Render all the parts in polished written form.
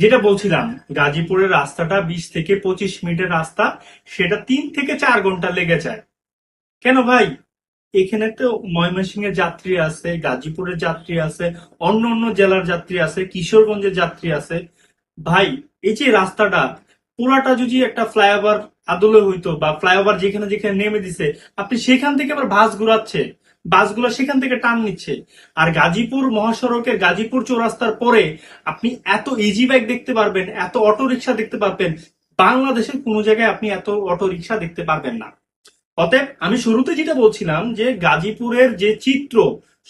যেটা বলছিলাম, গাজীপুরের রাস্তাটা 20 থেকে 25 মিনিটের রাস্তা, সেটা 3 থেকে 4 ঘন্টা লেগে যায়। কেন ভাই? এখানে তো ময়মনসিংহের যাত্রী আছে, গাজীপুরের যাত্রী আছে, অন্য অন্য জেলার যাত্রী আছে, কিশোরগঞ্জের যাত্রী আছে। ভাই, এই যে রাস্তাটা পুরাটা যদি একটা ফ্লাইওভার আদলে হইতো, বা ফ্লাইওভার যেখানে যেখানে নেমে দিছে, আপনি সেখান থেকে আবার বাস ঘুরাচ্ছে, বাসগুলো সেখান থেকে টান নিচ্ছে। আর গাজীপুর মহাসড়কের গাজীপুর চৌরাস্তার পরে আপনি এত ইজি বাইক দেখতে পারবেন, এত অটো রিক্সা দেখতে পারবেন, বাংলাদেশের কোনো জায়গায় আপনি এত অটো রিক্সা দেখতে পারবেন না। অতএব আমি শুরুতে যেটা বলছিলাম যে গাজীপুরের যে চিত্র,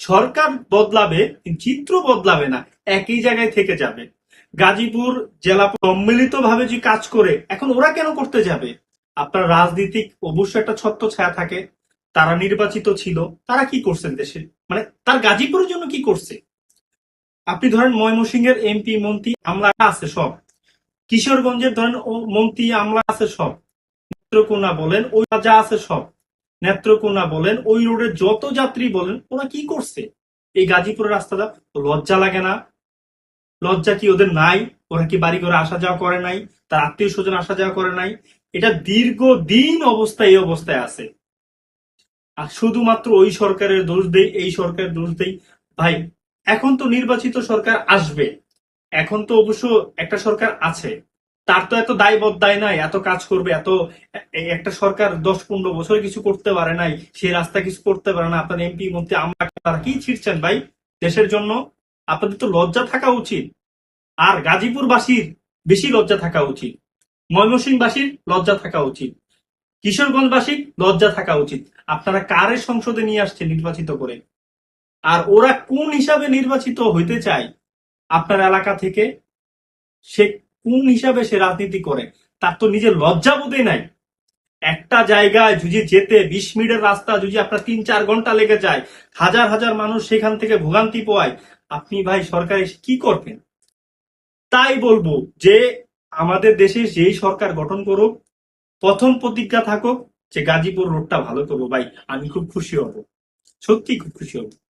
সরকার বদলাবে কিন্তু চিত্র বদলাবে না, একই জায়গায় থেকে যাবে। গাজীপুর জেলা সম্মিলিত ভাবে যে কাজ করে, এখন ওরা কেন করতে যাবে? আপনার রাজনীতিক অবশ্য একটা ছত্র ছায়া থাকে, তারা নির্বাচিত ছিল, তারা কি করছেন দেশে, মানে তার গাজীপুরের জন্য কি করছে? আপনি ধরেন ময়মনসিংহের এমপি মন্ত্রী আমলা আছে সব, কিশোরগঞ্জের ধরেন মন্ত্রী আমলা আছে সব, নেত্রকোনা বলেন ওই যা আছে সব, নেত্রকোনা বলেন ওই রোডের যত যাত্রী বলেন, ওরা কি করছে এই গাজীপুরের রাস্তাটা? লজ্জা লাগে না? লজ্জা কি ওদের নাই? ওরা কি বাড়ি ঘরে আসা যাওয়া করে নাই? তার আত্মীয় স্বজন আসা যাওয়া করে নাই? এটা দীর্ঘদিন অবস্থায় এই অবস্থায় আছে, আর শুধুমাত্র ওই সরকারের দোষ দেই, এই সরকারের দোষ দেই। ভাই, এখন তো নির্বাচিত সরকার আসবে, এখন তো অবশ্য একটা সরকার আছে, তার তো এত দায়বদ্ধ দায় নাই, এত কাজ করবে, এত একটা সরকার 10-15 বছরে কিছু করতে পারে নাই, সে রাস্তা কিছু করতে পারে না। আপনার এমপি মন্ত্রী আমরা তারা কি ছিড়ছেন ভাই দেশের জন্য? আপনাদের তো লজ্জা থাকা উচিত। আর গাজীপুরবাসীর বেশি লজ্জা থাকা উচিত, ময়মনসিংহবাসীর লজ্জা থাকা উচিত, কিশোরগঞ্জবাসীর লজ্জা থাকা উচিত। আপনারা কারে সংসদে নিয়ে আসছে নির্বাচিত করে? আর ওরা কোন হিসাবে নির্বাচিত হইতে চায় আপনার এলাকা থেকে? সে কোন হিসাবে সে রাজনীতি করে? তার তো নিজের লজ্জা বোধই নাই। একটা জায়গায় যদি যেতে 20 মিনিটের রাস্তা যদি আপনার 3-4 ঘন্টা লেগে যায়, হাজার হাজার মানুষ সেখান থেকে ভোগান্তি পোয়ায়, আপনি ভাই সরকারে কি করবেন? তাই বলবো যে আমাদের দেশে যেই সরকার গঠন করুক, প্রথম প্রতিজ্ঞা থাকুক যে গাজীপুর রোডটা ভালো করবো। ভাই, আমি খুব খুশি হব, সত্যি খুব খুশি হব।